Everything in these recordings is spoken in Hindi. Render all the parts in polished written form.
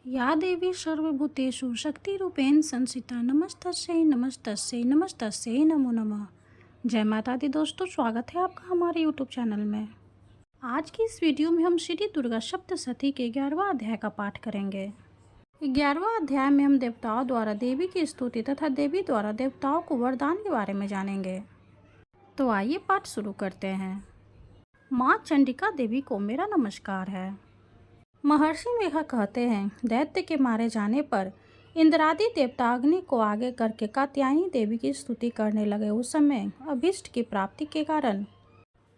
या देवी सर्वभूतेषु शक्तिरूपेण संस्थिता नमस्तस्यै नमस्तस्यै नमस्तस्यै नमो नमः। जय माता दी दोस्तों, स्वागत है आपका हमारे यूट्यूब चैनल में। आज की इस वीडियो में हम श्री दुर्गा सप्तशती के 11वां अध्याय का पाठ करेंगे। 11वां अध्याय में हम देवताओं द्वारा देवी की स्तुति तथा देवी द्वारा देवताओं को वरदान के बारे में जानेंगे। तो आइए पाठ शुरू करते हैं। माँ चंडिका देवी को मेरा नमस्कार है। महर्षि मेघा कहते हैं, दैत्य के मारे जाने पर इंद्रादि देवता अग्नि को आगे करके कात्यायनी देवी की स्तुति करने लगे। उस समय अभीष्ट की प्राप्ति के कारण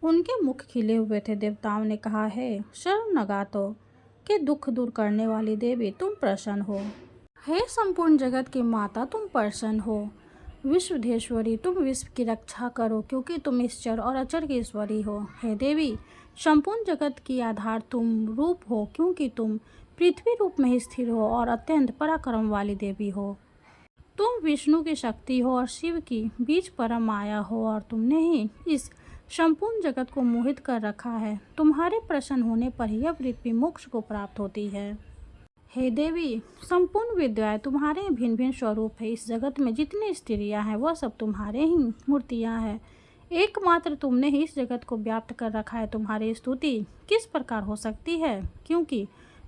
उनके मुख खिले हुए थे। देवताओं ने कहा, है शरणगातों के दुख दूर करने वाली देवी, तुम प्रसन्न हो। हे संपूर्ण जगत की माता, तुम प्रसन्न हो। विश्वधेश्वरी, तुम विश्व की रक्षा करो, क्योंकि तुम इस चर और अचर की ईश्वरी हो। हे देवी, संपूर्ण जगत की आधार तुम रूप हो, क्योंकि तुम पृथ्वी रूप में स्थिर हो और अत्यंत पराक्रम वाली देवी हो। तुम विष्णु की शक्ति हो और शिव की बीज परम माया हो, और तुमने ही इस संपूर्ण जगत को मोहित कर रखा है। तुम्हारे प्रसन्न होने पर ही यह पृथ्वी मोक्ष को प्राप्त होती है। हे देवी, संपूर्ण विद्याएं तुम्हारे भिन्न भिन्न स्वरूप है। इस जगत में जितनी स्त्रियां हैं वह सब तुम्हारे ही मूर्तियां हैं। एकमात्र तुमने ही इस जगत को व्याप्त कर रखा है। तुम्हारी स्तुति किस प्रकार हो सकती है, क्योंकि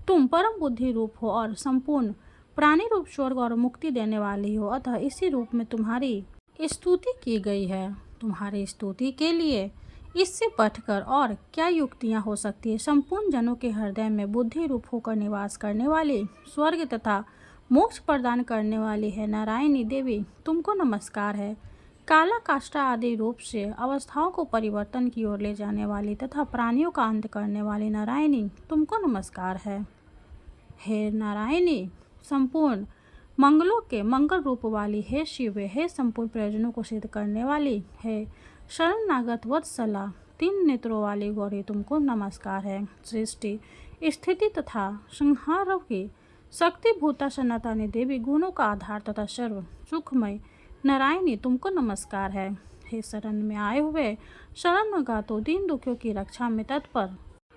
तुम परम बुद्धि रूप हो और संपूर्ण प्राणी रूप स्वर्ग और मुक्ति देने वाली हो। अतः इसी रूप में तुम्हारी स्तुति की गई है। तुम्हारी स्तुति के लिए इससे बढ़कर और क्या युक्तियां हो सकती है। संपूर्ण जनों के हृदय में बुद्धि रूप होकर निवास करने वाली, स्वर्ग तथा मोक्ष प्रदान करने वाली है नारायणी देवी, तुमको नमस्कार है। काला काष्ठा आदि रूप से अवस्थाओं को परिवर्तन की ओर ले जाने वाली तथा प्राणियों का अंत करने वाली नारायणी, तुमको नमस्कार है। हे नारायणी, संपूर्ण मंगलों के मंगल रूप वाली, हे शिव, हे संपूर्ण प्रयोजनों को सिद्ध करने वाली, हे शरणागत वत्सला, 3 नेत्रों वाली गौरी, तुमको नमस्कार है। सृष्टि स्थिति तथा संहार की शक्ति भूता सनातनी देवी, गुणों का आधार तथा सर्व सुखमय नारायणी, तुमको नमस्कार है। हे शरण में आए हुए शरणगातों, दीन दुखियों की रक्षा में तत्पर,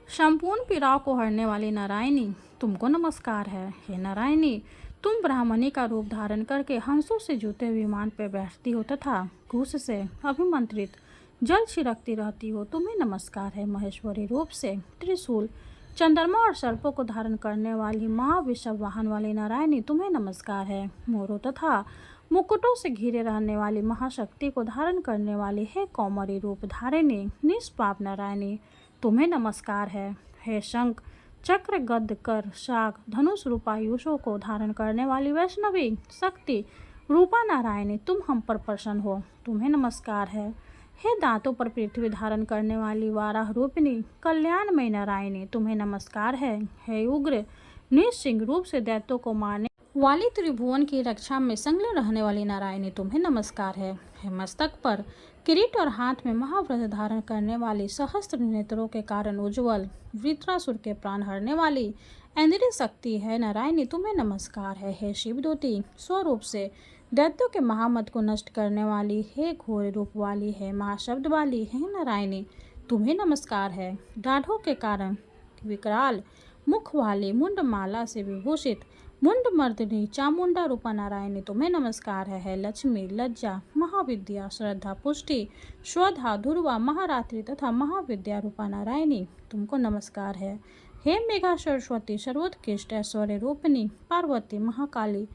संपूर्ण पीड़ाओं को हरने वाली नारायणी, तुमको नमस्कार है। हे नारायणी, तुम ब्राह्मणी का रूप धारण करके हंसों से जुते विमान पर बैठती हो तथा घूस से अभिमंत्रित जल छिड़कती रहती हो, तुम्हें नमस्कार है। महेश्वरी रूप से त्रिशूल, चंद्रमा और सर्पों को धारण करने वाली महाविषव वाहन वाली नारायणी, तुम्हें नमस्कार है। मोरों तथा मुकुटों से घिरे रहने वाली महाशक्ति को धारण करने वाली है कौमारी रूप धारिणी निष्पाप नारायणी, तुम्हें नमस्कार है। हे शंख चक्र गद कर शाख धनुष रूपायुषों को धारण करने वाली वैष्णवी शक्ति रूपा नारायणी, तुम हम पर प्रसन्न हो, तुम्हें नमस्कार है। हे दांतों पर पृथ्वी धारण करने वाली वाराह रूपिणी कल्याणमय नारायणी, तुम्हें नमस्कार है। हे उग्र निसिंह रूप से दैत्यों को मारने वाली त्रिभुवन की रक्षा में संलग्न रहने वाली नारायणी, तुम्हें नमस्कार है। हे मस्तक पर किरीट और हाथ में महाव्रत धारण करने वाली सहस्त्र नेत्रों के कारण उज्ज्वल वृत्रासुर के प्राण हरने वाली इंद्रिय शक्ति है नारायणी, तुम्हें नमस्कार है। हे शिवदूती स्वरूप से दैत्यों के महामत को नष्ट करने वाली, हे घोर रूप वाली, है महाशब्द वाली, है नारायणी, तुम्हें नमस्कार है। दाढ़ों के कारण विकराल मुख वाली, मुंडमाला से विभूषित मुंड मर्दिनी चामुंडा रूपा नारायणी, तुम्हें नमस्कार है। है लक्ष्मी, लज्जा, महाविद्या, श्रद्धा, पुष्टि, श्रद्धा, ध्रुवा, महारात्रि तथा महाविद्या रूपा नारायणी, तुमको नमस्कार है। हे मेघा सरस्वती, सर्वोत्कृष्ट ऐश्वर्य रूपिणी पार्वती, महाकाली,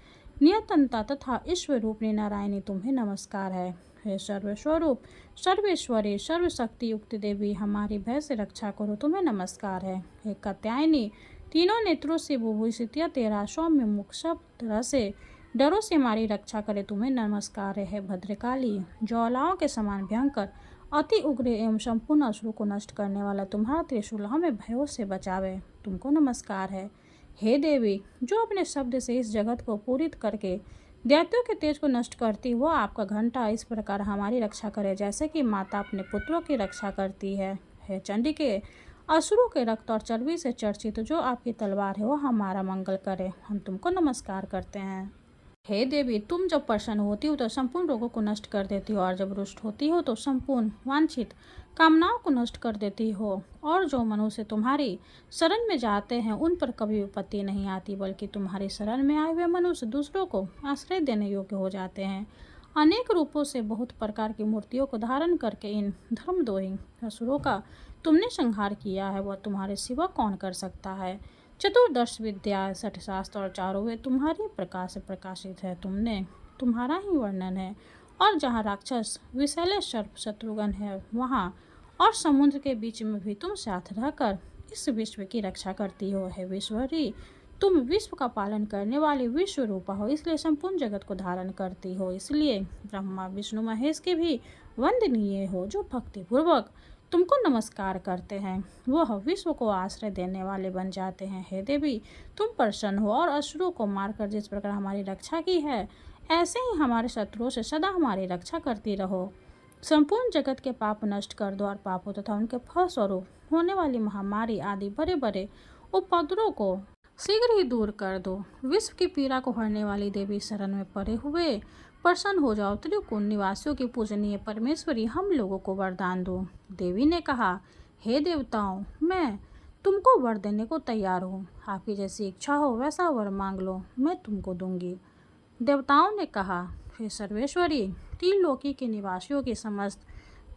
नियतंता तथा ईश्वर रूपिणी नारायणी, तुम्हें नमस्कार है। हे सर्वस्वरूप सर्वेश्वरी सर्वशक्ति युक्त देवी, हमारी भय से रक्षा करो, तुम्हें नमस्कार है। हे कात्यायनी, तीनों नेत्रों से भूभूषित तेरा सौम्य मुख सब तरह से डरों से हमारी रक्षा करे, तुम्हें नमस्कार है। भद्रकाली, ज्वालाओं के समान भयंकर अति उग्र एवं संपूर्ण असुरों को नष्ट करने वाला तुम्हारा त्रिशूल हमें भयों से बचावे, तुमको नमस्कार है। हे देवी, जो अपने शब्द से इस जगत को पूरित करके दैत्यों के तेज को नष्ट करती, वो आपका घंटा इस प्रकार हमारी रक्षा करे, जैसे कि माता अपने पुत्रों की रक्षा करती है। हे चंडिके, असुरों के रक्त और चर्बी से चर्चित जो आपकी तलवार है वो हमारा मंगल करे, हम तुमको नमस्कार करते हैं। हे देवी, तुम जब प्रसन्न होती हो तो संपूर्ण रोगों को नष्ट कर देती हो, और जब रुष्ट होती हो तो संपूर्ण वांछित कामनाओं को नष्ट कर देती हो। और जो मनुष्य तुम्हारी शरण में जाते हैं उन पर कभी विपत्ति नहीं आती, बल्कि तुम्हारी शरण में आए हुए मनुष्य दूसरों को आश्रय देने योग्य हो जाते हैं। अनेक रूपों से बहुत प्रकार की मूर्तियों को धारण करके इन धर्मद्रोही असुरों का तुमने संहार किया है, वह तुम्हारे सिवा कौन कर सकता है। चतुर्दश विद्या, छठ शास्त्र और चारों वे तुम्हारी प्रकाश से प्रकाशित है। तुम्हारा ही वर्णन है। और जहाँ राक्षस विषैले सर्प शत्रुघ्न है वहाँ, और समुद्र के बीच में भी तुम साथ रहकर इस विश्व की रक्षा करती हो। है विश्वहरी, तुम विश्व का पालन करने वाली विश्व रूपा हो, इसलिए संपूर्ण जगत को धारण करती हो। इसलिए ब्रह्मा विष्णु महेश के भी वंदनीय हो, जो भक्ति पूर्वक तुमको नमस्कार करते हैं वह विश्व को आश्रय देने वाले बन जाते हैं। हे देवी, तुम प्रसन्न हो और असुरों को मारकर जिस प्रकार हमारी रक्षा की है, ऐसे ही हमारे शत्रुओं से सदा हमारी रक्षा करती रहो। संपूर्ण जगत के पाप नष्ट कर दो, और पापों तथा उनके फलस्वरूप होने वाली महामारी आदि बड़े बड़े उपद्रवों को शीघ्र ही दूर कर दो। विश्व की पीड़ा को हरने वाली देवी, शरण में पड़े हुए प्रसन्न हो जाओ। त्रिकुण निवासियों की पूजनीय परमेश्वरी, हम लोगों को वरदान दो। देवी ने कहा, हे देवताओं, मैं तुमको वर देने को तैयार हूँ। आपकी जैसी इच्छा हो वैसा वर मांग लो, मैं तुमको दूंगी। देवताओं ने कहा, हे सर्वेश्वरी, तीन लोकी के निवासियों की समस्त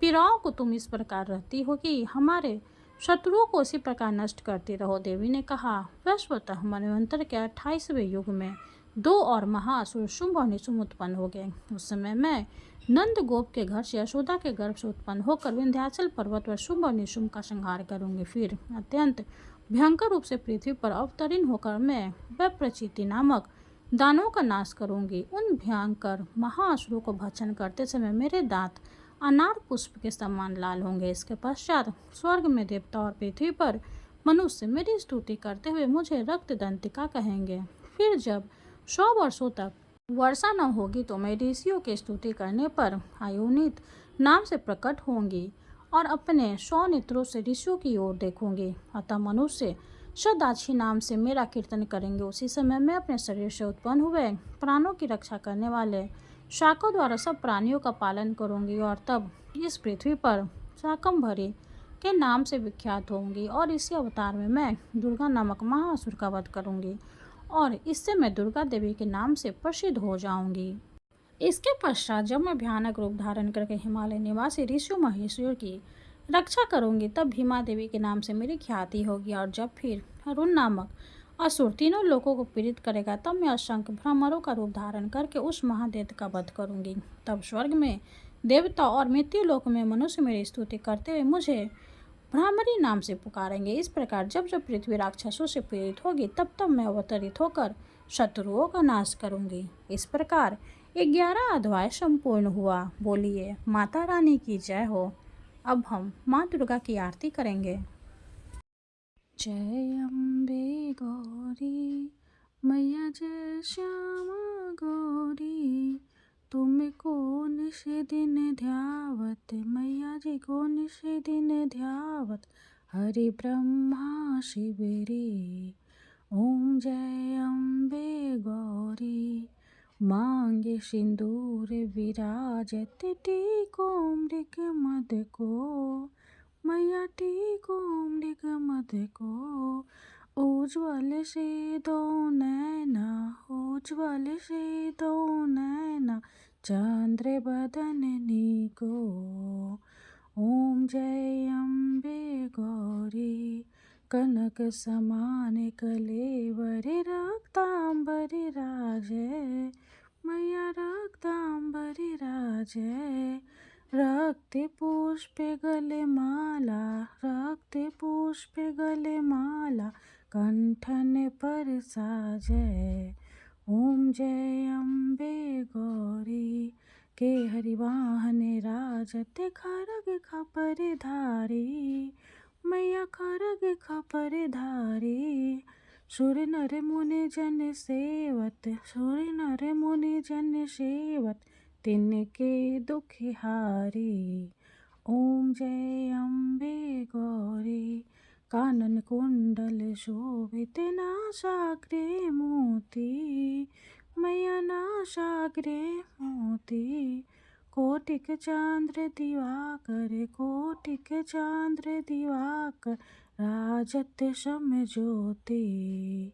पीड़ाओं को तुम इस प्रकार रहती हो कि हमारे शत्रुओं को इसी प्रकार नष्ट करती रहो। देवी ने कहा, वैश्वतः मनवंतर के 28वें युग में दो और महाअसुर शुंभ और निशुंभ उत्पन्न हो गए। उस समय मैं नंद गोप के घर से यशोदा के गर्भ से उत्पन्न होकर विंध्याचल पर्वत पर शुंभ और निशुंभ का संहार करूंगी। फिर अत्यंत भयंकर रूप से पृथ्वी पर अवतरीन होकर मैं वैप्रचिति नामक दानों का नाश करूंगी। उन भयंकर महाअसुरों को भक्षण करते समय मेरे दांत अनार पुष्प के समान लाल होंगे। इसके पश्चात स्वर्ग में देवता और पृथ्वी पर मनुष्य मेरी स्तुति करते हुए मुझे रक्त दंतिका कहेंगे। फिर जब 100 वर्षों तक वर्षा न होगी तो मैं ऋषियों की स्तुति करने पर आयुनित नाम से प्रकट होंगी और अपने 100 नेत्रों से ऋषियों की ओर देखूंगी। अतः मनुष्य सदाक्षी नाम से मेरा कीर्तन करेंगे। उसी समय मैं अपने शरीर से उत्पन्न हुए प्राणों की रक्षा करने वाले शाकों द्वारा सब प्राणियों का पालन करूंगी, और तब इस पृथ्वी पर शाकंभरी के नाम से विख्यात होंगी। और इसी अवतार में मैं दुर्गा नामक महाअसुर का वध करूंगी, और इससे मैं दुर्गा देवी के नाम से प्रसिद्ध हो जाऊंगी। इसके पश्चात जब मैं भयानक रूप धारण करके हिमालय निवासी ऋषियों महेश्वर की रक्षा करूंगी, तब भीमा देवी के नाम से मेरी ख्याति होगी। और जब फिर अरुण नामक असुर तीनों लोगों को पीड़ित करेगा, तब मैं असंख्य भ्रमरों का रूप धारण करके उस महादैत्य का वध करूंगी। तब स्वर्ग में देवता और मृत्यु लोक में मनुष्य मेरी स्तुति करते हुए मुझे भ्रामरी नाम से पुकारेंगे। इस प्रकार जब जब पृथ्वी राक्षसों से पीड़ित होगी, तब तब मैं अवतरित होकर शत्रुओं का नाश करूंगी। इस प्रकार 11 अध्याय संपूर्ण हुआ। बोलिए माता रानी की जय हो। अब हम माँ दुर्गा की आरती करेंगे। जय अम्बे गौरी मैया, जय श्यामा गौरी, तुमको निश दिन ध्यावत मैया जी को निश दिन ध्यावत, हरि ब्रह्मा शिवरी। ओम जय अम्बे गौरी, मांगे सिंदूर विराजत, टीको मृग मद को मैया, टीको मृग मद को, उज्ज्वल से दो नैना, उज्ज्वल से दो नैना, चंद्र बदननी को। ओम जय अम्बे गौरी, कनक समान कलेवर, रक्तांबर राजय मैया, रक्तांबर राजय, रक्त पुष्प गले माला, रक्त पुष्प गले माला, कंठन पर साजय। ओम जय अम्बे गौरी, के हरिवाहन राजत, खरग खपर धारी मैया, खरग खपर धारी, सुर नर मुनि जन सेवत, सुर नर मुनि जन सेवत, तिनके दुख हारी। ओम जय अम्बे गौरी, कानन कुंडल शोभित, नासाग्रे मोती मैया नाशाग्रे मोती, कोटिक चांद्र दिवाकर, कोटिक चांद्र दिवाकर, राजत शम ज्योति।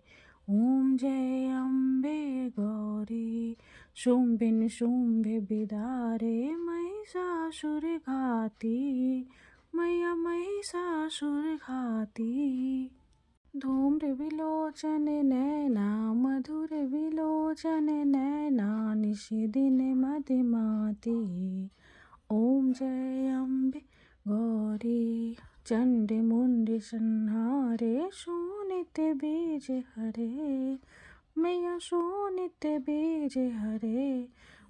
ओम जय अम्बे गौरी, शुंभ निशुंभ बिदारे, महिषासुर घाती, मैया महिषासुर घाती। धूम्र विलोचन नैना, मधुर विलोचन नैना, निशिदिन मदिमाती। ओम जय अम्बे गौरी, चंड मुंड संहारे, शोणित बीज हरे, मैया शोणित बीज हरे।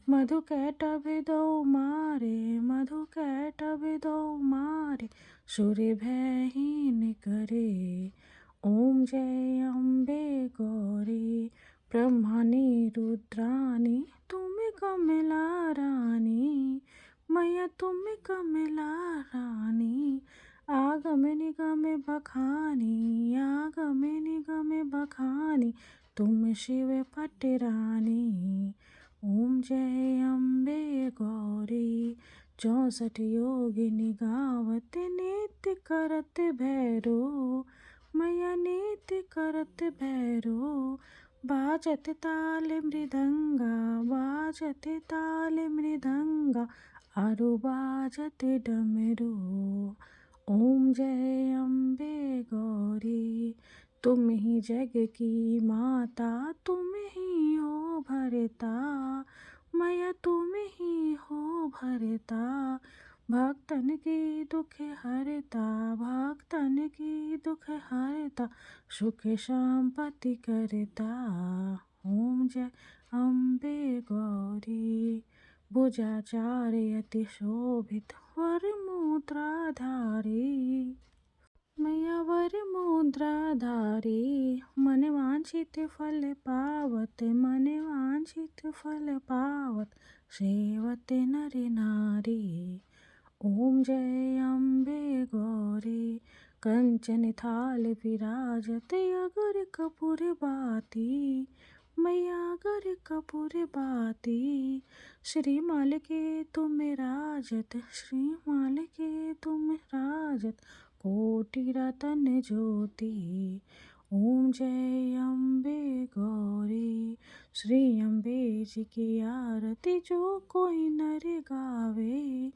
मधु कैटभ दो मारे, मधु कैटभ दो मारे, सुर भयहीन करे। ओम जय अम्बे गौरी, ब्रह्मणि रुद्राणी, तुम कमला रानी, मैया तुम कमला रानी। आगम निगम बखानी, आगम निगम बखानी, तुम शिव पटरानी। ओम जय अम्बे गौरी, 64 योगिनी गावत, नित्य करत भैरो, मैया नित्य करत भैरो। बाजत ताल मृदंगा, बाजत ताल मृदंगा, आरु बाजत डमरू। ओम जय अम्बे गौरी, तुम ही जग की माता, तुम ही हो भरता, मैया तुम ही हो भरता। भक्तन की दुख हरता, भक्तन की दुख हरता, सुख संपत्ति करता। ओम जय अम्बे गौरी, भुजाचार्य अति शोभित, वर मुद्राधारी, मैया वर मुद्राधारी। मन वांछित फल पावत, मन वांछित फल पावत, सेवत नर नारी। ओम जय अम्बे गौरी, कंचन थाल विराजत, अगर कपूर बाती, मैया अगर कपूर बाती। श्रीमाल के तुम राजत, श्रीमाल के तुम राजत, कोटि रतन ज्योति। ओम जय अम्बे गौरी, श्री अम्बे जी की आरती, जो कोई नर गावे,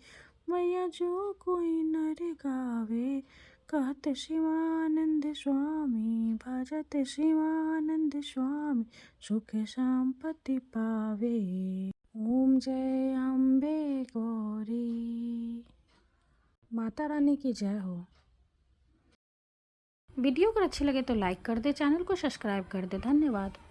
मैया जो कोई नर गावे। कहत शिवानंद स्वामी, भजत शिवानंद स्वामी, सुख संपत्ति पावे। ओम जय अम्बे गौरी। माता रानी की जय हो। वीडियो अगर अच्छी लगे तो लाइक कर दे, चैनल को सब्सक्राइब कर दे। धन्यवाद।